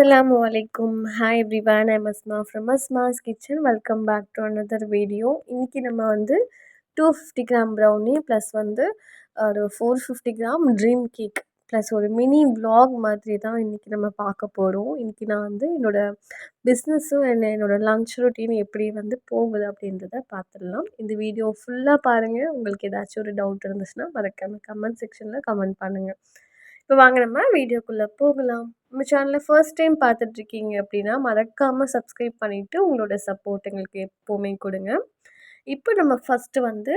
Assalamu alaikum. Hi everyone. I'm Asma from Asma's Kitchen. Welcome back to another video. இன்னைக்கு நம்ம வந்து 250 gram brownie plus வந்து ஒரு 450 gram dream cake plus ஒரு mini vlog மாதிரி தான் இன்றைக்கி நம்ம பார்க்க போகிறோம். இன்றைக்கி நான் வந்து என்னோடய பிஸ்னஸும் என்னோடய லன்ச் ரொட்டீன் எப்படி வந்து போகுது அப்படின்றத பார்த்துடலாம். இந்த வீடியோ ஃபுல்லாக பாருங்கள். உங்களுக்கு ஏதாச்சும் ஒரு டவுட் இருந்துச்சுன்னா மறக்காமல் கமெண்ட் செக்ஷனில் கமெண்ட் பண்ணுங்கள். இப்போ வாங்க நம்ம வீடியோக்குள்ளே போகலாம். நம்ம சேனலை ஃபர்ஸ்ட் டைம் பார்த்துட்ருக்கீங்க அப்படின்னா மறக்காமல் சப்ஸ்கிரைப் பண்ணிவிட்டு உங்களோட சப்போர்ட் எங்களுக்கு எப்போவுமே கொடுங்க. இப்போ நம்ம ஃபஸ்ட்டு வந்து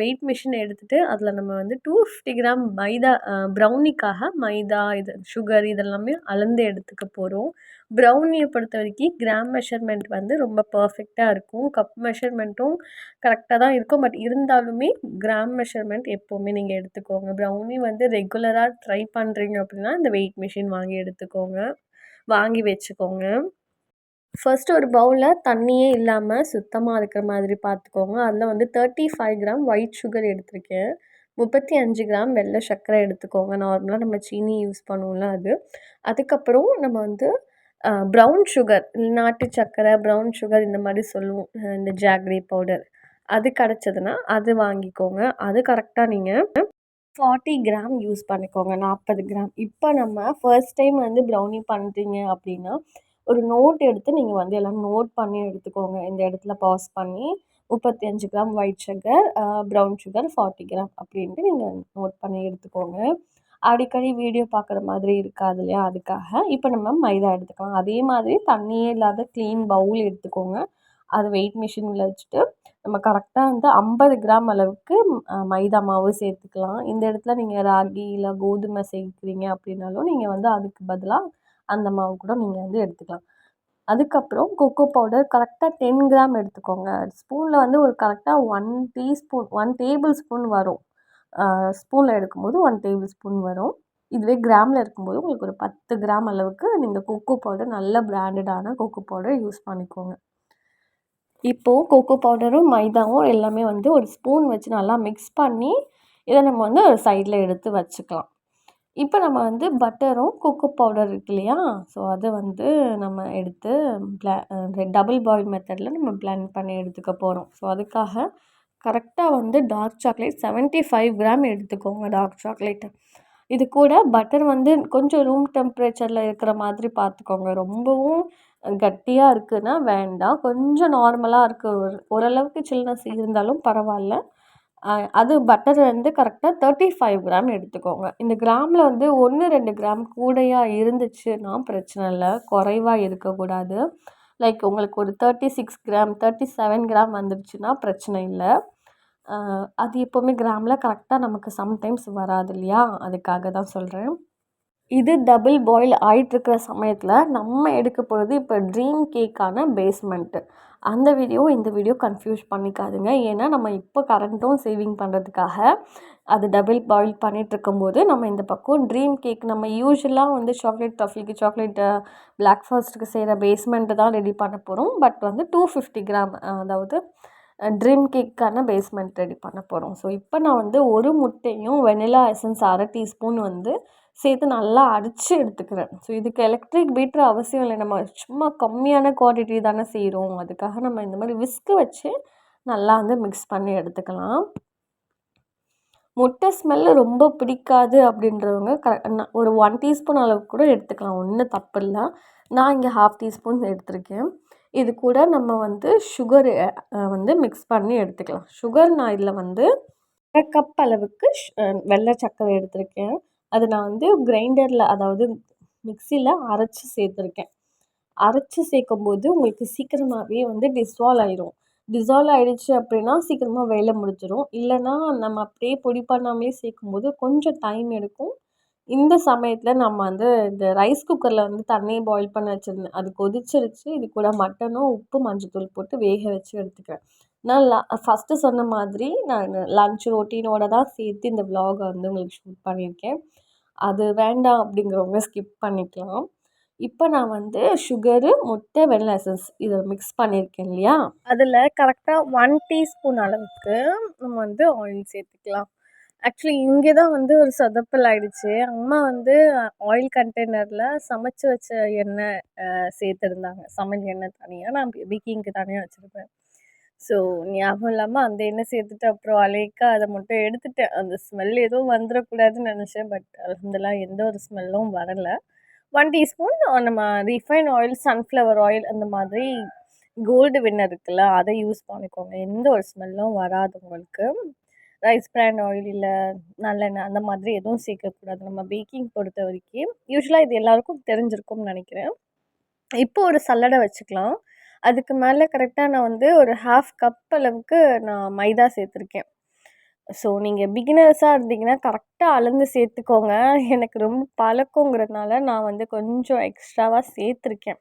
வெயிட் மிஷின் எடுத்துகிட்டு அதில் நம்ம வந்து 250 கிராம் மைதா ப்ரௌனிக்காக மைதா இது சுகர் இதெல்லாமே அளந்து எடுத்துக்க போகிறோம். ப்ரௌனியை பொறுத்த வரைக்கும் கிராம் மெஷர்மெண்ட் வந்து ரொம்ப பர்ஃபெக்டாக இருக்கும். கப் மெஷர்மெண்ட்டும் கரெக்டாக தான் இருக்கும். பட் இருந்தாலுமே கிராம் மெஷர்மெண்ட் எப்போவுமே நீங்கள் எடுத்துக்கோங்க. ப்ரௌனி வந்து ரெகுலராக ட்ரை பண்ணுறீங்க அப்படின்னா இந்த வெயிட் மிஷின் வாங்கி வச்சுக்கோங்க. ஃபர்ஸ்ட் ஒரு பவுலில் தண்ணியே இல்லாமல் சுத்தமாக இருக்கிற மாதிரி பார்த்துக்கோங்க. அதில் வந்து 35 கிராம் ஒயிட் சுகர் எடுத்திருக்கேன். 35 கிராம் வெள்ளை சர்க்கரை எடுத்துக்கோங்க. நார்மலாக நம்ம சீனி யூஸ் பண்ணுவோம்ல அது. அதுக்கப்புறம் நம்ம வந்து ப்ரௌன் சுகர், நாட்டு சர்க்கரை, ப்ரௌன் சுகர் இந்த மாதிரி சொல்லுவோம். இந்த ஜாக்ரி பவுடர் அது கிடச்சதுன்னா அது வாங்கிக்கோங்க. அது கரெக்டாக நீங்கள் 40 கிராம் யூஸ் பண்ணிக்கோங்க. 40 கிராம். இப்போ நம்ம ஃபர்ஸ்ட் டைம் வந்து ப்ரௌனி பண்ணுறீங்க அப்படின்னா ஒரு நோட் எடுத்து நீங்கள் வந்து எல்லாம் நோட் பண்ணி எடுத்துக்கோங்க. இந்த இடத்துல பாஸ் பண்ணி 35 gram white sugar, brown sugar 40 gram அப்படின்ட்டு நீங்கள் நோட் பண்ணி எடுத்துக்கோங்க. அடிக்கடி வீடியோ பார்க்குற மாதிரி இருக்காது இல்லையா, அதுக்காக. இப்போ நம்ம மைதா எடுத்துக்கலாம். அதே மாதிரி தண்ணியே இல்லாத க்ளீன் பவுல் எடுத்துக்கோங்க. அது வெயிட் மிஷினில் வச்சுட்டு நம்ம கரெக்டாக வந்து 50 கிராம் அளவுக்கு மைதா மாவு சேர்த்துக்கலாம். இந்த இடத்துல நீங்கள் ராகி இல்லை கோதுமை சேர்க்குறீங்க அப்படின்னாலும் நீங்கள் வந்து அதுக்கு பதிலாக அந்த மாவு கூட நீங்கள் வந்து எடுத்துக்கலாம். அதுக்கப்புறம் கொக்கோ பவுடர் கரெக்டாக 10 கிராம் எடுத்துக்கோங்க. ஸ்பூனில் வந்து ஒரு கரெக்டாக 1 டேபிள் ஸ்பூன் வரும். ஸ்பூனில் எடுக்கும்போது 1 டேபிள் ஸ்பூன் வரும். இதுவே கிராமில் இருக்கும்போது உங்களுக்கு ஒரு 10 கிராம் அளவுக்கு நீங்கள் கொக்கோ பவுடர், நல்ல பிராண்டடான கொக்கோ பவுடர் யூஸ் பண்ணிக்கோங்க. இப்போது கொக்கோ பவுடரும் மைதாவும் எல்லாமே வந்து ஒரு ஸ்பூன் வச்சு நல்லா மிக்ஸ் பண்ணி இதை நம்ம வந்து ஒரு சைடில் எடுத்து வச்சுக்கலாம். இப்போ நம்ம வந்து பட்டரும் கொக்கோ பவுடர் இருக்கு இல்லையா, ஸோ அதை வந்து நம்ம எடுத்து டபுள் பாயில் மெத்தடில் நம்ம பிளெண்ட் பண்ணி எடுத்துக்க போகிறோம். ஸோ அதுக்காக கரெக்டாக வந்து டார்க் சாக்லேட் 75 கிராம் எடுத்துக்கோங்க. டார்க் சாக்லேட்டு இது கூட பட்டர் வந்து கொஞ்சம் ரூம் டெம்பரேச்சரில் இருக்கிற மாதிரி பார்த்துக்கோங்க. ரொம்பவும் கட்டியாக இருக்குதுன்னா வேண்டாம். கொஞ்சம் நார்மலாக இருக்குது, ஓரளவுக்கு சில்னஸ் இருந்தாலும் பரவாயில்ல. அது பட்டர் வந்து கரெக்டாக 35 கிராம் எடுத்துக்கோங்க. இந்த கிராமில் வந்து 1-2 கிராம் கூடையாக இருந்துச்சுன்னா பிரச்சனை இல்லை, குறைவாக இருக்கக்கூடாது. லைக் உங்களுக்கு ஒரு 36 கிராம் 37 கிராம் வந்துடுச்சுன்னா பிரச்சனை இல்லை. அது எப்போவுமே கிராமில் கரெக்டாக நமக்கு சம்டைம்ஸ் வராது இல்லையா, அதுக்காக தான் சொல்கிறேன். இது டபுள் பாயில் ஆகிட்டுருக்கிற சமயத்தில் நம்ம எடுக்க போகிறது இப்போ ட்ரீம் கேக்கான பேஸ்மெண்ட்டு. அந்த வீடியோ இந்த வீடியோ கன்ஃபியூஸ் பண்ணிக்காதுங்க. ஏன்னா நம்ம இப்போ கரண்ட்டும் சேவிங் பண்ணுறதுக்காக அது டபுள் பாயில் பண்ணிகிட்ருக்கும்போது நம்ம இந்த பக்கம் ட்ரீம் கேக் நம்ம யூஸ்வலாக வந்து சாக்லேட் டஃபிக்கு, சாக்லேட்டு பிளாக் ஃபாரஸ்ட்டுக்கு செய்கிற பேஸ்மெண்ட்டு தான் ரெடி பண்ண போகிறோம். பட் வந்து 250 கிராம் அதாவது ட்ரீம் கேக்கான பேஸ்மெண்ட் ரெடி பண்ண போகிறோம். ஸோ இப்போ நான் வந்து ஒரு முட்டையும் வெனிலா எசன்ஸ் 1/2 டீஸ்பூன் வந்து சேர்த்து நல்லா அடித்து எடுத்துக்கிறேன். ஸோ இதுக்கு எலக்ட்ரிக் பீட்ரு அவசியம் இல்லை. நம்ம சும்மா கம்மியான குவான்டிட்டி தானே செய்கிறோம். அதுக்காக நம்ம இந்த மாதிரி விஸ்க்கு வச்சு நல்லா வந்து மிக்ஸ் பண்ணி எடுத்துக்கலாம். முட்டை ஸ்மெல்லு ரொம்ப பிடிக்காது அப்படின்றவங்க ஒரு 1 டீஸ்பூன் அளவுக்கு கூட எடுத்துக்கலாம், ஒன்றும் தப்பு இல்லை. நான் இங்கே 1/2 டீஸ்பூன் எடுத்திருக்கேன். இது கூட நம்ம வந்து சுகர் வந்து மிக்ஸ் பண்ணி எடுத்துக்கலாம். சுகர் நான் இதில் வந்து 1/2 கப் அளவுக்கு வெள்ளை சர்க்கரை எடுத்திருக்கேன். அது நான் வந்து கிரைண்டரில், அதாவது மிக்சியில் அரைச்சி சேர்த்துருக்கேன். அரைச்சி சேர்க்கும்போது உங்களுக்கு சீக்கிரமாகவே வந்து டிசால்வ் ஆகிடுச்சு அப்படின்னா சீக்கிரமாக வேலை முடிஞ்சிடும். இல்லைன்னா நம்ம அப்படியே பொடி பண்ணாமலே சேர்க்கும்போது கொஞ்சம் டைம் எடுக்கும். இந்த சமயத்தில் நம்ம வந்து இந்த ரைஸ் குக்கரில் வந்து தண்ணியை பாயில் பண்ண வச்சுருந்தேன், அது கொதிச்சிருச்சு. இது கூட மட்டனும் உப்பு மஞ்சத்தூள் போட்டு வேக வச்சு எடுத்துக்கிறேன். நான் ஃபஸ்ட்டு சொன்ன மாதிரி நான் லன்ச் ரொட்டீனோடு தான் சேர்த்து இந்த விலாகை வந்து உங்களுக்கு ஷூட் பண்ணியிருக்கேன். அது வேண்டாம் அப்படிங்கிறவங்க ஸ்கிப் பண்ணிக்கலாம். இப்போ நான் வந்து சுகரு, முட்டை, வெனிலா எசன்ஸ் இதை மிக்ஸ் பண்ணியிருக்கேன் இல்லையா, அதில் கரெக்டாக 1 டீஸ்பூன் அளவுக்கு நம்ம வந்து ஆயில் சேர்த்துக்கலாம். ஆக்சுவலி இங்கே தான் வந்து ஒரு சொதப்பல் ஆயிடுச்சு. அம்மா வந்து ஆயில் கண்டெய்னரில சமைச்சு வச்ச எண்ணெய் சேர்த்துருந்தாங்க. சமையல் எண்ணெய் தனியா, நான் பேக்கிங்க்கு தனியா வச்சிருப்பேன். ஸோ ஞாபகம் இல்லாம அந்த எண்ணெய் சேர்த்துட்டு அப்புறம் அலேக்கா அத மட்டும் எடுத்துட்டேன். அந்த ஸ்மெல் எதுவும் வந்துரக்கூடாதுன்னு நெனச்சேன். பட் அல்ஹம்துலில்லாஹ் எந்த ஒரு ஸ்மெல்லும் வரல. 1 டீஸ்பூன் நம்ம ரீஃபைண்ட் ஆயில், சன்ஃப்ளவர் ஆயில் அந்த மாதிரி கோல்டு வின்னர் இருக்குல்ல, அத யூஸ் பண்ணிக்கோங்க. எந்த ஒரு ஸ்மெல்லும் வராது உங்களுக்கு. ரைஸ் பிரான் ஆயில் இல்ல நல்லெண்ணெய் அந்த மாதிரி எதுவும் சேர்க்கக்கூடாது. நம்ம பேக்கிங் பொறுத்தவரைக்கும். யூசுவலா இது எல்லாருக்கும் தெரிஞ்சிருக்கும்னு நெனைக்கிறேன். இப்போ ஒரு சல்லடை வச்சுக்கலாம். அதுக்கு மேல கரெக்ட்டா நான் வந்து ஒரு 1/2 கப் அளவுக்கு நான் மைதா சேர்த்துருக்கேன். ஸோ நீங்க பிகினர்ஸா இருந்தீங்கன்னா, கரெக்ட்டா அளந்து சேர்த்துக்கோங்க. எனக்கு ரொம்ப பழக்கங்கிறதுனால நான் வந்து கொஞ்சம் எக்ஸ்ட்ராவா சேர்த்துருக்கேன்.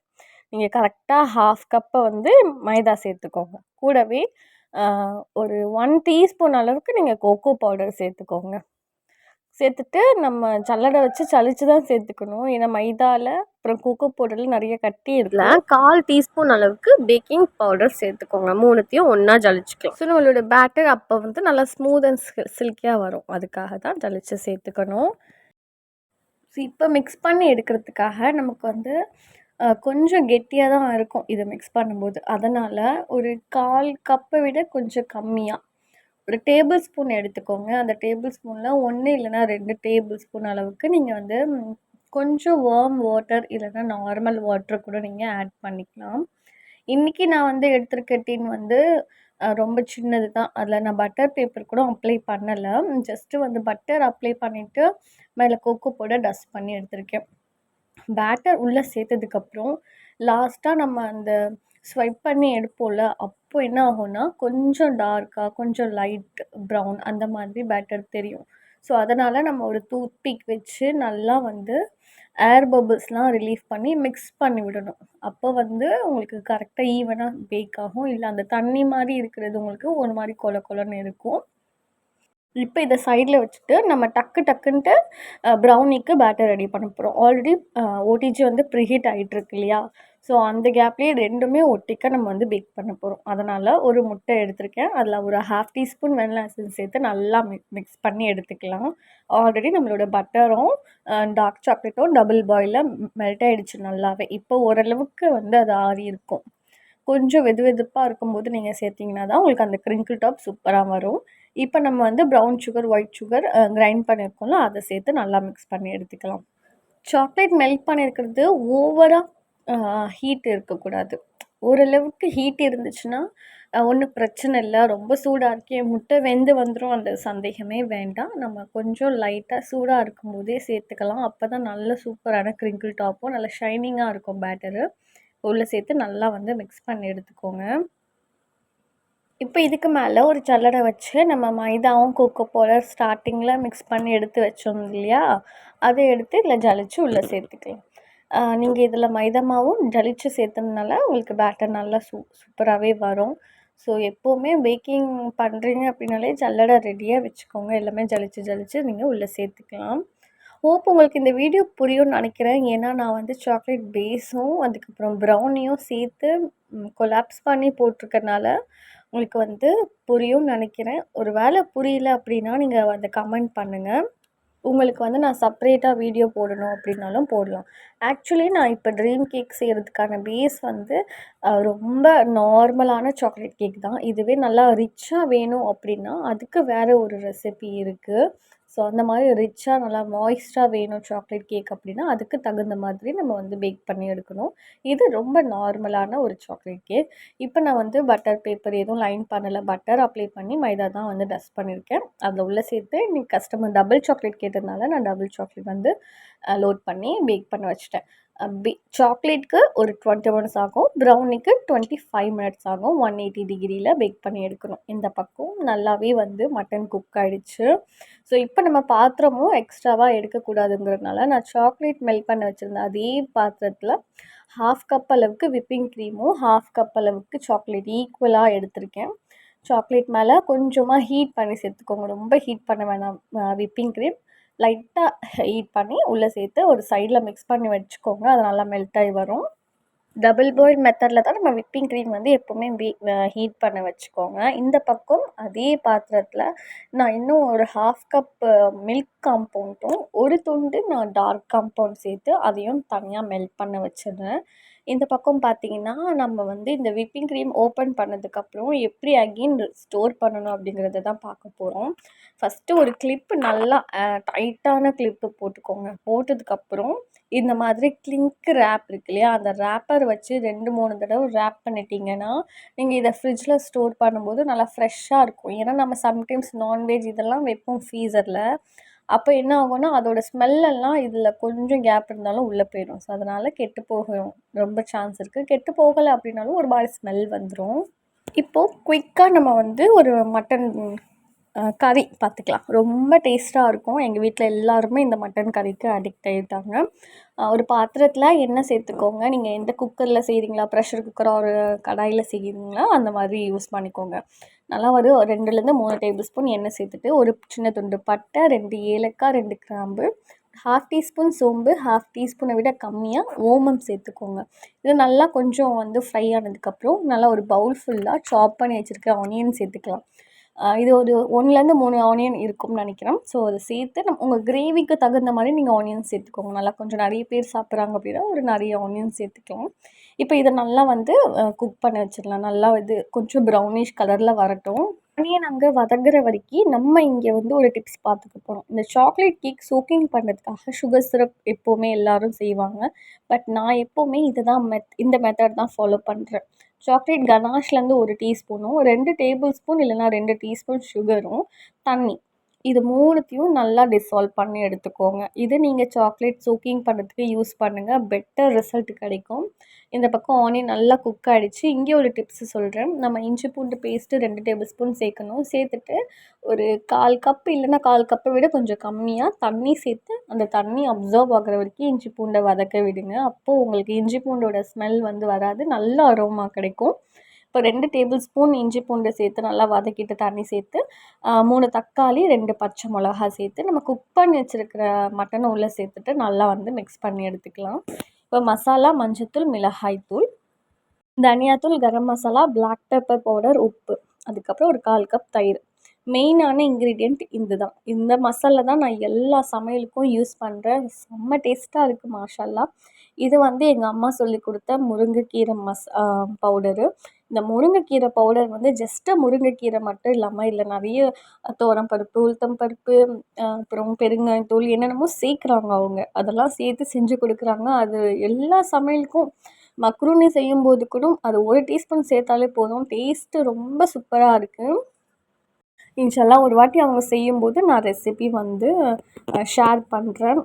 நீங்க கரெக்ட்டா 1/2 கப்ப வந்து மைதா சேர்த்துக்கோங்க. கூடவே அ ஒரு 1 டீஸ்பூன் அளவுக்கு நீங்க கோகோ பவுடர் சேர்த்துக்கோங்க. சேர்த்துட்டு நம்ம சல்லடை வச்சு சலிச்சு தான் சேர்த்துக்கணும். ஏன்னா மைதால அப்புறம் கோகோ பவுடர்ல நெறைய கட்டி இருக்கும். 1/4 டீஸ்பூன் அளவுக்கு பேக்கிங் பவுடர் சேர்த்துக்கோங்க. 3த்தையும் ஒண்ணா ஜலிச்சுக்கலாம். ஸோ நம்மளோட பேட்டர் அப்போ வந்து நல்லா ஸ்மூத் அண்ட் சில்கியா வரும். அதுக்காக தான் ஜலிச்சு சேர்த்துக்கணும். ஸோ இப்போ மிக்ஸ் பண்ணி எடுக்கிறதுக்காக நமக்கு வந்து கொஞ்சம் கெட்டியா தான் இருக்கும் இத மிக்ஸ் பண்ணும்போது. அதனால ஒரு 1/4 கப்ப விட கொஞ்சம் கம்மியா ஒரு டேபிள் ஸ்பூன் எடுத்துக்கோங்க. அந்த டேபிள் ஸ்பூன்ல 1 இல்லன்னா 2 டேபிள் ஸ்பூன் அளவுக்கு நீங்க வந்து கொஞ்சம் வார்ம் வாட்டர் இல்லன்னா நார்மல் வாட்டர் கூட நீங்க ஆட் பண்ணிக்கலாம். இன்னைக்கு நான் வந்து எடுத்திருக்க டின் வந்து ரொம்ப சின்னது தான். அதில நான் பட்டர் பேப்பர் கூட அப்ளை பண்ணல. ஜஸ்ட்டு வந்து பட்டர் அப்ளை பண்ணிட்டு, மேல கோகோ பவுடர் டஸ்ட் பண்ணி எடுத்திருக்கேன். பேட்டர் உள்ள சேர்த்ததுக்கப்புறம், லாஸ்ட்டா நம்ம அந்த ஸ்வைப் பண்ணி எடுப்போம்ல, அப்போ என்ன ஆகும்னா, கொஞ்சம் டார்க்கா, கொஞ்சம் லைட் ப்ரவுன் அந்த மாதிரி பேட்டர் தெரியும். ஸோ, அதனால நம்ம ஒரு டூத் பிக் வச்சு நல்லா வந்து ஏர் பபிள்ஸ்லாம் ரிலீஃப் பண்ணி மிக்ஸ் பண்ணி விடணும். அப்போ வந்து உங்களுக்கு கரெக்ட்டா ஈவனா பேக் ஆகும். இல்ல அந்த தண்ணி மாரி இருக்கிறது உங்களுக்கு ஒரு மாரி கொல கொலன்னு இருக்கும். இப்ப இத சைட்ல வச்சுட்டு, நம்ம டக்கு டக்குன்ட்டு ப்ரௌனிக்கு பேட்டர் ரெடி பண்ண போறோம். ஆல்ரெடி ஓடிஜி வந்து ப்ரீஹீட் ஆயிட்டுருக்கு இல்லையா? ஸோ அந்த கேப்லயே 2மே ஒட்டிக்க நம்ம வந்து பேக் பண்ண போறோம். அதனால ஒரு முட்டை எடுத்திருக்கேன். அதில ஒரு 1/2 டீஸ்பூன் வெனிலா எசன்ஸ் சேர்த்து நல்லா மிக்ஸ் பண்ணி எடுத்துக்கலாம். ஆல்ரெடி நம்மளோட பட்டரும், டார்க் சாக்லேட்டும் டபுள் பாயில்ல மெல்ட் ஆயிடுச்சு நல்லாவே. இப்போ ஓரளவுக்கு வந்து அது ஆறியிருக்கும். கொஞ்சம் வெதுவெதுப்பா இருக்கும்போது நீங்க சேர்த்தீங்கன்னா தான் உங்களுக்கு அந்த கிரிங்கிள் டாப் சூப்பரா வரும். இப்ப நம்ம வந்து brown sugar, white sugar grind பண்ணியிருக்கோம்ல, அத சேர்த்து நல்லா மிக்ஸ் பண்ணி எடுத்துக்கலாம். சாக்லேட் மெல்ட் பண்ணியிருக்கிறது ஓவரா அ ஹீட் இருக்கக்கூடாது. ஓரளவுக்கு ஹீட் இருந்துச்சுன்னா, ஒண்ணும் பிரச்சனை இல்ல. ரொம்ப சூடா இருக்கே, முட்டை வெந்து வந்துரும் அந்த சந்தேகமே வேண்டாம். நம்ம கொஞ்சம் லைட்டா சூடா இருக்கும்போதே சேர்த்துக்கலாம். அப்பதான் நல்ல சூப்பரான கிரிங்கிள் டாப்பும், நல்ல ஷைனிங்கா இருக்கும் பேட்டரு. உள்ள சேர்த்து நல்லா வந்து மிக்ஸ் பண்ணி எடுத்துக்கோங்க. இப்போ இதுக்கு மேல ஒரு ஜல்லடை வச்சு நம்ம மைதாவும், கோகோ பவுடர் ஸ்டார்ட்டிங்கில மிக்ஸ் பண்ணி எடுத்து வச்சோம் இல்லையா? அத எடுத்து இதில ஜலிச்சு உள்ள சேர்த்துக்கலாம். நீங்க இதில மைதா மாவும் ஜலிச்சு சேர்த்ததுனால உங்களுக்கு பேட்டர் நல்லா சூப்பராவே வரும். ஸோ எப்பவுமே பேக்கிங் பண்ணுறீங்க அப்படின்னாலே ஜல்லடை ரெடியா வச்சுக்கோங்க. எல்லாமே ஜலிச்சு ஜலிச்சு நீங்க உள்ள சேர்த்துக்கலாம். ஹோப் உங்களுக்கு இந்த வீடியோ புரியும்னு நினைக்கிறேன். ஏன்னா நான் வந்து சாக்லேட் பேஸும், அதுக்கப்புறம் ப்ரௌனியும் சேர்த்து கொலாப்ஸ் பண்ணி போட்டிருக்கனால, உங்களுக்கு வந்து புரியும்னு நினைக்கிறேன். ஒரு வேளை புரியல அப்படின்னா, நீங்க வந்து கமெண்ட் பண்ணுங்க. உங்களுக்கு வந்து நான் செப்பரேட்டா வீடியோ போடணும் அப்படின்னாலும் போடலாம். ஆக்சுவலி நான் இப்போ ட்ரீம் கேக் செய்கிறதுக்கான பேஸ் வந்து ரொம்ப நார்மலான சாக்லேட் கேக் தான். இதுவே நல்லா ரிச்சா வேணும் அப்படின்னா, அதுக்கு வேறு ஒரு ரெசிபி இருக்குது. ஸோ அந்த மாதிரி ரிச்சா நல்லா மாய்ஸ்டா வேணும் சாக்லேட் கேக் அப்படின்னா, அதுக்கு தகுந்த மாதிரி நம்ம வந்து பேக் பண்ணி எடுக்கணும். இது ரொம்ப நார்மலான ஒரு சாக்லேட் கேக். இப்போ நான் வந்து பட்டர் பேப்பர் எதுவும் லைன் பண்ணல. பட்டர் அப்ளை பண்ணி மைதா தான் வந்து டஸ்ட் பண்ணியிருக்கேன். அதில் உள்ள சேர்த்து இன்னைக்கு கஸ்டமர் டபுள் சாக்லேட் கேட்டதுனால நான் டபுள் சாக்லேட் வந்து லோட் பண்ணி பேக் பண்ண வச்சுட்டேன். சாக்லேட்க்கு ஒரு 20 மினிட்ஸ் ஆகும். ப்ரௌனிக்கு 25 மினிட்ஸ் ஆகும். 180 டிகிரியில் பேக் பண்ணி எடுக்கணும். இந்த பக்கம் நல்லாவே வந்து மட்டன் குக் ஆகிடுச்சு. ஸோ இப்போ நம்ம பாத்திரமும் எக்ஸ்ட்ராவாக எடுக்கக்கூடாதுங்கிறதுனால நான் சாக்லேட் மெல்ட் பண்ண வச்சுருந்தேன் அதே பாத்திரத்தில் 1/2 கப் அளவுக்கு விப்பிங் க்ரீமும் 1/2 கப் அளவுக்கு சாக்லேட் ஈக்குவலாக எடுத்திருக்கேன். சாக்லேட் மேலே கொஞ்சமாக ஹீட் பண்ணி சேர்த்துக்கோங்க. ரொம்ப ஹீட் பண்ண வேணாம். விப்பிங் க்ரீம் லைட்டாக ஹீட் பண்ணி உள்ளே சேர்த்து ஒரு சைடில் மிக்ஸ் பண்ணி வச்சுக்கோங்க. அது நல்லா மெல்ட் ஆகி வரும். டபுள் பாயில் மெத்தடில் தான் நம்ம விப்பிங் க்ரீம் வந்து எப்போவுமே ஹீட் பண்ண வச்சுக்கோங்க. இந்த பக்கம் அதே பாத்திரத்தில் நான் இன்னும் ஒரு 1/2 கப் மில்க் காம்பவுண்டும், ஒரு துண்டு நான் டார்க் காம்பவுண்ட் சேர்த்து அதையும் தனியாக மெல்ட் பண்ண வச்சுருந்தேன். இந்த பக்கம் பார்த்தீங்கன்னா, நம்ம வந்து இந்த விப்பிங் க்ரீம் ஓப்பன் பண்ணதுக்கப்புறம் எப்படி அகெயின் ஸ்டோர் பண்ணணும் அப்படிங்கிறத தான் பார்க்க போகிறோம். ஃபஸ்ட்டு ஒரு கிளிப்பு நல்லா டைட்டான கிளிப்பு போட்டுக்கோங்க. போட்டதுக்கப்புறம் இந்த மாதிரி கிளிங்க் ரேப் இருக்கு இல்லையா, அந்த ரேப்பர் வச்சு 2, 3 தடவை ரேப் பண்ணிட்டீங்கன்னா, நீங்கள் இதை ஃப்ரிட்ஜில் ஸ்டோர் பண்ணும்போது நல்லா ஃப்ரெஷ்ஷாக இருக்கும். ஏன்னா நம்ம சம்டைம்ஸ் நான்வெஜ் இதெல்லாம் வைப்போம் ஃப்ரீசரில். அப்போ என்ன ஆகும்னா, அதோட ஸ்மெல்லெல்லாம் இதில் கொஞ்சம் கேப் இருந்தாலும் உள்ளே போயிடும். ஸோ அதனால் கெட்டு போகும் ரொம்ப சான்ஸ் இருக்குது. கெட்டு போகலை அப்படின்னாலும் ஒரு மாதிரி ஸ்மெல் வந்துடும். இப்போது குயிக்காக நம்ம வந்து ஒரு மட்டன் கறி பார்த்துக்கலாம். ரொம்ப டேஸ்ட்டாக இருக்கும். எங்கள் வீட்டில் எல்லாருமே இந்த மட்டன் கறிக்கு அடிக்ட் ஆகிட்டாங்க. ஒரு பாத்திரத்தில் எண்ணெய் சேர்த்துக்கோங்க. நீங்கள் எந்த குக்கரில் செய்கிறீங்களா, ப்ரெஷர் குக்கரோ ஒரு கடாயில் செய்கிறீங்களா, அந்த மாதிரி யூஸ் பண்ணிக்கோங்க. நல்லா ஒரு 2லேருந்து 3 டேபிள் ஸ்பூன் எண்ணெய் சேர்த்துட்டு, ஒரு சின்ன துண்டு பட்டை, 2 ஏலக்காய், 2 கிராம்பு, 1/2 டீஸ்பூன் சோம்பு, 1/2 டீஸ்பூனை விட கம்மியாக ஓமம் சேர்த்துக்கோங்க. இது நல்லா கொஞ்சம் வந்து ஃப்ரை ஆனதுக்கப்புறம் நல்லா ஒரு பவுல் ஃபுல்லாக சாப் பண்ணி வச்சுருக்க ஆனியன் சேர்த்துக்கலாம். இது ஒரு 1லேருந்து 3 ஆனியன் இருக்கும்னு நினைக்கிறேன். ஸோ அதை சேர்த்து உங்கள் கிரேவிக்கு தகுந்த மாதிரி நீங்கள் ஆனியன் சேர்த்துக்கோங்க. நல்லா கொஞ்சம் நிறைய பேர் சாப்பிட்றாங்க அப்படின்னா ஒரு நிறைய ஆனியன் சேர்த்துக்கலாம். இப்போ இதை நல்லா வந்து குக் பண்ண வச்சிடலாம். நல்லா இது கொஞ்சம் ப்ரௌனிஷ் கலரில் வரட்டும். ஆனியன் அங்கே வதங்குற வரைக்கும் நம்ம இங்கே வந்து ஒரு டிப்ஸ் பார்த்துக்க போகிறோம். இந்த சாக்லேட் கேக் சோக்கிங் பண்ணுறதுக்காக சுகர் சிரப் எப்போவுமே எல்லோரும் செய்வாங்க. பட் நான் எப்போவுமே இந்த மெத்தட் தான் ஃபாலோ பண்ணுறேன். சாக்லேட் கனாஷ்லேருந்து 1 டீஸ்பூனும், 2 டேபிள் ஸ்பூன் இல்லைனா 2 டீஸ்பூன் சுகரும், தண்ணி, இது 3த்தையும் நல்லா டிசால்வ் பண்ணி எடுத்துக்கோங்க. இது நீங்கள் சாக்லேட் சோக்கிங் பண்ணுறதுக்கு யூஸ் பண்ணுங்கள். பெட்டர் ரிசல்ட் கிடைக்கும். இந்த பக்கம் ஆனியன் நல்லா குக் ஆகிடுச்சு. இங்கே ஒரு டிப்ஸு சொல்கிறேன். நம்ம இஞ்சி பூண்டு பேஸ்ட்டு 2 டேபிள் ஸ்பூன் சேர்க்கணும். சேர்த்துட்டு ஒரு 1/4 கப் இல்லைனா 1/4 கப்பை விட கொஞ்சம் கம்மியாக தண்ணி சேர்த்து அந்த தண்ணி அப்சர்வ் ஆகிற வரைக்கும் இஞ்சி பூண்டை வதக்க விடுங்க. அப்போது உங்களுக்கு இஞ்சி பூண்டோட ஸ்மெல் வந்து வராது. நல்ல அரோமா கிடைக்கும். இப்போ 2 டேபிள் ஸ்பூன் இஞ்சி பூண்டு சேர்த்து நல்லா வதக்கிட்டு தண்ணி சேர்த்து 3 தக்காளி, 2 பச்சை மிளகா சேர்த்து நம்ம குக் பண்ணி வச்சுருக்கிற மட்டனை உள்ளே சேர்த்துட்டு நல்லா வந்து மிக்ஸ் பண்ணி எடுத்துக்கலாம். இப்போ மசாலா, மஞ்சத்தூள், மிளகாய்த்தூள், தனியாத்தூள், garam masala, black pepper powder, உப்பு, அதுக்கப்புறம் ஒரு 1/4 கப் தயிர். மெயினான இன்க்ரீடியண்ட் இதுதான். இந்த மசாலா தான் நான் எல்லா சமையலுக்கும் யூஸ் பண்ணுறேன். செம்ம டேஸ்ட்டாக இருக்குது மாஷால்லா. இது வந்து எங்கள் அம்மா சொல்லிக் கொடுத்த முருங்கைக்கீரை பவுடரு. இந்த முருங்கைக்கீரை பவுடர் வந்து ஜஸ்ட்டு முருங்கைக்கீரை மட்டும் இல்லாமல் இதில் நிறைய துவரம்பருப்பு, உளுத்தம் பருப்பு, அப்புறம் பெருங்காயத்தூள் என்னென்னமோ சேர்க்குறாங்க அவங்க. அதெல்லாம் சேர்த்து செஞ்சு கொடுக்குறாங்க. அது எல்லா சமையலுக்கும் மக்ரூனி செய்யும்போது கூட அது 1 டீஸ்பூன் சேர்த்தாலே போதும். டேஸ்ட்டு ரொம்ப சூப்பராக இருக்குது. இன்ஷால்லா ஒரு வாட்டி அவங்க செய்யும்போது நான் ரெசிபி வந்து ஷேர் பண்ணுறேன்.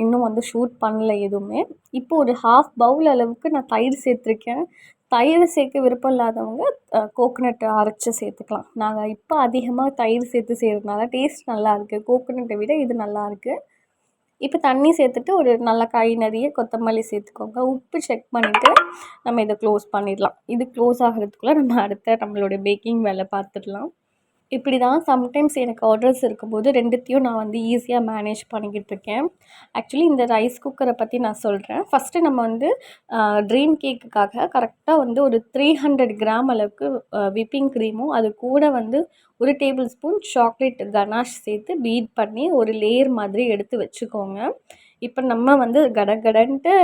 இன்னும் வந்து ஷூட் பண்ணல எதுவுமே. இப்போது ஒரு 1/2 பவுல் அளவுக்கு நான் தயிர் சேர்த்துருக்கேன். தயிர் சேர்க்க விருப்பம் இல்லாதவங்க கோகனட்டை அரைச்சி சேர்த்துக்கலாம். நாங்கள் இப்போ அதிகமாக தயிர் சேர்த்து செய்கிறதுனால டேஸ்ட் நல்லாயிருக்கு. கோகனட்டை விட இது நல்லாயிருக்கு. இப்போ தண்ணி சேர்த்துட்டு ஒரு நல்ல கை நிறைய கொத்தமல்லி சேர்த்துக்கோங்க. உப்பு செக் பண்ணிவிட்டு நம்ம இதை க்ளோஸ் பண்ணிடலாம். இது க்ளோஸ் ஆகிறதுக்குள்ளே நம்ம அடுத்த நம்மளோட பேக்கிங் வேலை பார்த்துடலாம். இப்படி தான் சம்டைம்ஸ் எனக்கு ஆர்டர்ஸ் இருக்கும்போது 2த்தையும் நான் வந்து ஈஸியாக மேனேஜ் பண்ணிக்கிட்டுருக்கேன். ஆக்சுவலி இந்த ரைஸ் குக்கரை பற்றி நான் சொல்கிறேன். ஃபஸ்ட்டு நம்ம வந்து ட்ரீம் கேக்குக்காக கரெக்டாக வந்து ஒரு 300 கிராம் அளவுக்கு விப்பிங் க்ரீமும் அது கூட வந்து 1 டேபிள் ஸ்பூன் சாக்லேட் கனாஷ் சேர்த்து பீட் பண்ணி ஒரு லேயர் மாதிரி எடுத்து வச்சுக்கோங்க. இப்போ நம்ம வந்து கடகடன்ட்டு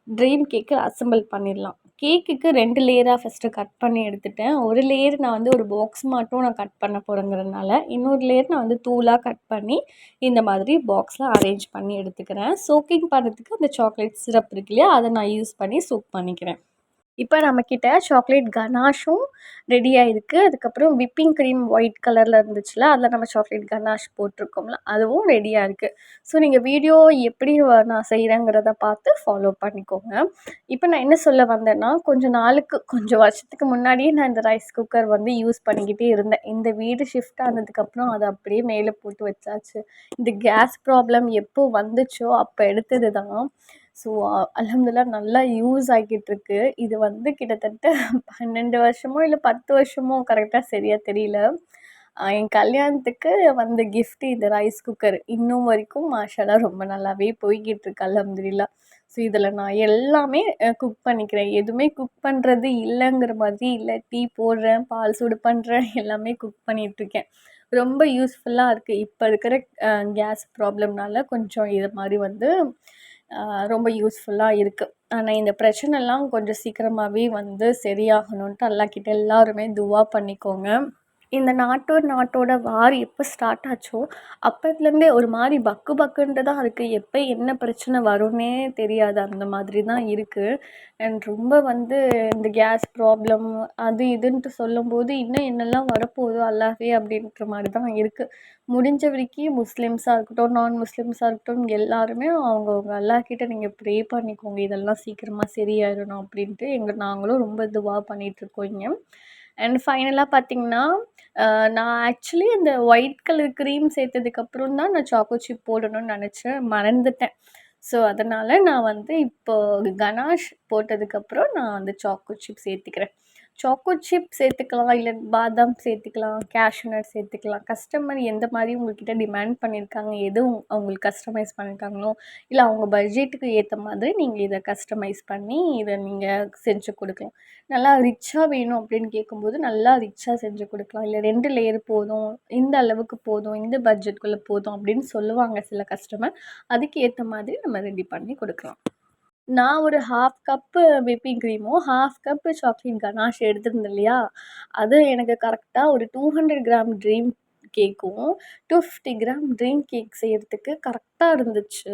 ட்ரீம் கேக்கு அசெம்பிள் பண்ணிடலாம். கேக்குக்கு 2 லேயராக ஃபஸ்ட்டு கட் பண்ணி எடுத்துட்டேன். ஒரு லேயர் நான் வந்து ஒரு பாக்ஸ் மட்டும் நான் கட் பண்ண போகிறேங்கிறதுனால, இன்னொரு லேயர் நான் வந்து தூளாக கட் பண்ணி இந்த மாதிரி பாக்ஸில் அரேஞ்ச் பண்ணி எடுத்துக்கிறேன். சோக்கிங் பண்ணுறதுக்கு அந்த சாக்லேட் சிரப் இருக்கு இல்லையா, அதை நான் யூஸ் பண்ணி சோக் பண்ணிக்கிறேன். இப்போ நம்மக்கிட்ட சாக்லேட் கனாஷும் ரெடியாக இருக்குது. அதுக்கப்புறம் விப்பிங் க்ரீம் ஒயிட் கலரில் இருந்துச்சுல, அதில் நம்ம சாக்லேட் கனாஷ் போட்டிருக்கோம்ல, அதுவும் ரெடியாக இருக்குது. ஸோ நீங்கள் வீடியோ எப்படி நான் செய்கிறேங்கிறத பார்த்து ஃபாலோ பண்ணிக்கோங்க. இப்போ நான் என்ன சொல்ல வந்தேன்னா, கொஞ்சம் வருஷத்துக்கு முன்னாடியே நான் இந்த ரைஸ் குக்கர் வந்து யூஸ் பண்ணிக்கிட்டே இருந்தேன். இந்த வீடு ஷிஃப்ட் ஆனதுக்கப்புறம் அதை அப்படியே மேலே போட்டு வச்சாச்சு. இந்த கேஸ் ப்ராப்ளம் எப்போ வந்துச்சோ அப்போ எடுத்தது தான். ஸோ அல்ஹம்துலில்லாஹ் நல்லா யூஸ் ஆகிக்கிட்டுருக்கு. இது வந்து கிட்டத்தட்ட 12 வருஷமோ இல்லை 10 வருஷமோ கரெக்டாக சரியாக தெரியல. என் கல்யாணத்துக்கு வந்த கிஃப்ட் இந்த ரைஸ் குக்கர். இன்னும் வரைக்கும் மாஷாஅல்லாஹ் ரொம்ப நல்லாவே போய்கிட்டுருக்கு அல்ஹம்துலில்லாஹ். ஸோ இதில் நான் எல்லாமே குக் பண்ணிக்கிறேன். எதுவுமே குக் பண்ணுறது இல்லைங்கிற மாதிரி இல்லை. டீ போடுறேன், பால் சூடு பண்ணுறேன், எல்லாமே குக் பண்ணிகிட்ருக்கேன். ரொம்ப யூஸ்ஃபுல்லாக இருக்குது. இப்போ இருக்கிற கேஸ் ப்ராப்ளம்னால கொஞ்சம் இது மாதிரி வந்து ரொம்ப யூஸ்ஃபுல்லாக இருக்குது. ஆனால் இந்த பிரச்சனைலாம் கொஞ்சம் சீக்கிரமாகவே வந்து சரியாகணுன்ட்டு அல்லாஹ்கிட்ட எல்லாருமே துவா பண்ணிக்கோங்க. இந்த நாட்டோட வார் எப்போ ஸ்டார்ட் ஆச்சோ அப்போத்துலேருந்தே ஒரு மாதிரி பக்கு பக்குன்ட்டு தான் இருக்குது. எப்போ என்ன பிரச்சனை வரும்னே தெரியாது, அந்த மாதிரி தான் இருக்குது. அண்ட் ரொம்ப வந்து இந்த கேஸ் ப்ராப்ளம் அது இதுன்ட்டு சொல்லும்போது இன்னும் என்னெல்லாம் வரப்போகுதோ அல்லாஹ்வே அப்படின்ற மாதிரி தான் இருக்குது. முடிஞ்ச வரைக்கும் முஸ்லீம்ஸாக இருக்கட்டும், நான் முஸ்லீம்ஸாக இருக்கட்டும், எல்லாருமே அவங்கவுங்க அல்லாஹ்கிட்ட நீங்கள் ப்ரே பண்ணிக்கோங்க இதெல்லாம் சீக்கிரமாக சரியாயிடணும் அப்படின்ட்டு. நாங்களும் ரொம்ப துவா பண்ணிகிட்ருக்கோம் இங்கே. அண்ட் ஃபைனலாக பார்த்திங்கன்னா, நான் ஆக்சுவலி அந்த ஒயிட் கலர் க்ரீம் சேர்த்ததுக்கப்புறம் தான் நான் சாக்கோ சிப் போடணும்னு நினச்சேன், மறந்துட்டேன். ஸோ அதனால் நான் வந்து இப்போ கனாஷ் போட்டதுக்கப்புறம் நான் வந்து சாக்கோ சிப் சேர்த்துக்கிறேன். சாக்கோ சிப் சேர்த்துக்கலாம், இல்லை பாதாம் சேர்த்துக்கலாம், கேஷ்யூ நட் சேர்த்துக்கலாம். கஸ்டமர் எந்த மாதிரி உங்கள்கிட்ட டிமாண்ட் பண்ணியிருக்காங்க, எது அவங்களுக்கு கஸ்டமைஸ் பண்ணியிருக்காங்களோ, இல்லை அவங்க பட்ஜெட்டுக்கு ஏற்ற மாதிரி நீங்கள் இதை கஸ்டமைஸ் பண்ணி இதை நீங்கள் செஞ்சு கொடுக்கலாம். நல்லா ரிச்சாக வேணும் அப்படின்னு கேட்கும்போது நல்லா ரிச்சாக செஞ்சு கொடுக்கலாம். இல்லை 2 லேயர் போதும், இந்த அளவுக்கு போதும், இந்த பட்ஜெட்குள்ளே போதும் அப்படின்னு சொல்லுவாங்க சில கஸ்டமர். அதுக்கு ஏற்ற மாதிரி நம்ம ரெடி பண்ணி கொடுக்கலாம். நான் ஒரு 1/2 கப்பு விப்பிங் க்ரீமும், 1/2 கப்பு சாக்லேட் கனாஷ் எடுத்திருந்தேன் இல்லையா, அது எனக்கு கரெக்டாக ஒரு 200 கிராம் ட்ரீம் கேக்கும் 250 கிராம் ட்ரீம் கேக் செய்கிறதுக்கு கரெக்டாக இருந்துச்சு.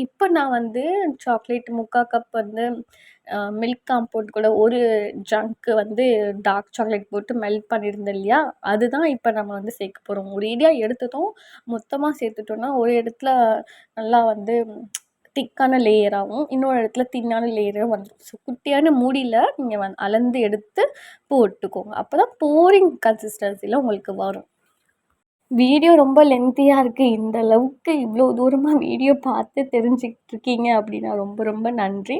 இப்போ நான் வந்து சாக்லேட் 3/4 கப் வந்து மில்க் காம்பவுண்ட் கூட ஒரு ஜங்க்கு வந்து டார்க் சாக்லேட் போட்டு மெல்ட் பண்ணியிருந்தேன் இல்லையா, அதுதான் இப்போ நம்ம வந்து சேர்க்க போகிறோம். ஒரேடியாக எடுத்ததும் மொத்தமாக சேர்த்துட்டோன்னா ஒரு இடத்துல நல்லா வந்து திக்கான லேயராகவும், இன்னொரு இடத்துல தின்னான லேயராக வந்துடும். ஸோ குட்டியான மூடியில் நீங்கள் அளந்து எடுத்து போட்டுக்கோங்க. அப்போ தான் போரிங் கன்சிஸ்டன்சியில் உங்களுக்கு வரும். வீடியோ ரொம்ப லென்த்தியாக இருக்குது. இந்த அளவுக்கு இவ்வளோ தூரமாக வீடியோ பார்த்து தெரிஞ்சுக்கிட்டு இருக்கீங்க அப்படின்னா ரொம்ப ரொம்ப நன்றி.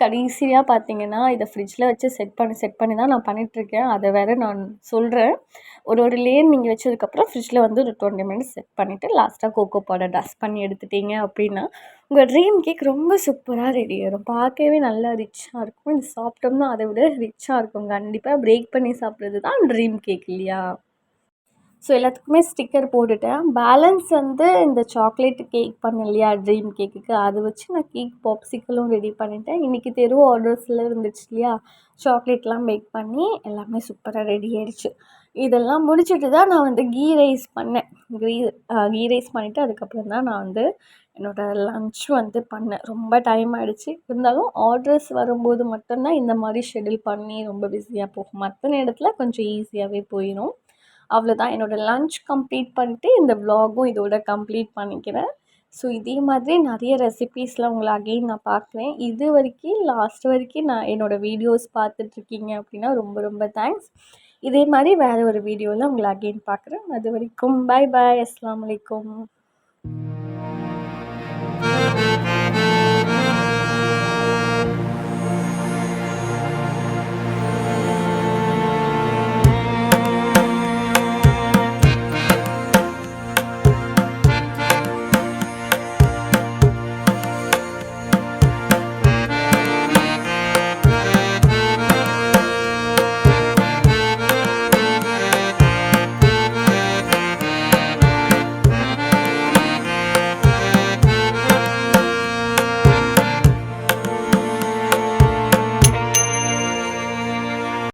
கடைசியாக பார்த்தீங்கன்னா, இதை ஃப்ரிட்ஜில் வச்சு செட் பண்ணி தான் நான் பண்ணிகிட்ருக்கேன். அதை வேறு நான் சொல்கிறேன். ஒரு லேயர் நீங்கள் வச்சதுக்கப்புறம் ஃப்ரிட்ஜில் வந்து ஒரு 20 மினிட்ஸ் செட் பண்ணிவிட்டு லாஸ்ட்டாக கோகோ பவுடர் டஸ்ட் பண்ணி எடுத்துட்டீங்க அப்படின்னா, உங்கள் ட்ரீம் கேக் ரொம்ப சூப்பராக ரெடி ஆயிடும். பார்க்கவே நல்லா ரிச்சாக இருக்கும். இது சாப்பிட்டோம்னா அதை விட ரிச்சாக இருக்கும். கண்டிப்பாக பிரேக் பண்ணி சாப்பிட்றது தான் ட்ரீம் கேக் இல்லையா? ஸோ எல்லாத்துக்குமே ஸ்டிக்கர் போட்டுட்டேன். பேலன்ஸ் வந்து இந்த சாக்லேட் கேக் பண்ணேன் இல்லையா ட்ரீம் கேக்குக்கு, அதை வச்சு நான் கேக் பாப்சிக்கலும் ரெடி பண்ணிட்டேன். இன்றைக்கி தெரு ஆர்டர்ஸில் இருந்துச்சு இல்லையா, சாக்லேட்லாம் பேக் பண்ணி எல்லாமே சூப்பராக ரெடி ஆயிடுச்சு. இதெல்லாம் முடிச்சுட்டு தான் நான் வந்து கீ ரைஸ் பண்ணேன். கீ ரைஸ் பண்ணிவிட்டு அதுக்கப்புறம் தான் நான் வந்து என்னோடய லன்ச் வந்து பண்ணேன். ரொம்ப டைம் ஆகிடுச்சு. இருந்தாலும் ஆர்டர்ஸ் வரும்போது மட்டும்தான் இந்த மாதிரி ஷெட்யூல் பண்ணி ரொம்ப பிஸியாக போகும். மற்ற நேரத்தில் கொஞ்சம் ஈஸியாகவே போயிடும். அவ்வளோதான். என்னோடய லன்ச் கம்ப்ளீட் பண்ணிட்டு இந்த விலாகும் இதோட கம்ப்ளீட் பண்ணிக்கிறேன். ஸோ இதே மாதிரி நிறைய ரெசிபீஸ்லாம் உங்களை அகெயின் நான் பார்க்குறேன். இது வரைக்கும் லாஸ்ட் வரைக்கும் நான் என்னோடய வீடியோஸ் பார்த்துட்ருக்கீங்க அப்படின்னா ரொம்ப ரொம்ப தேங்க்ஸ். இதே மாதிரி வேறு ஒரு வீடியோவில் உங்களை அகெயின் பார்க்குறேன். அது வரைக்கும் பாய் பாய். அஸ்ஸலாமு அலைக்கும்.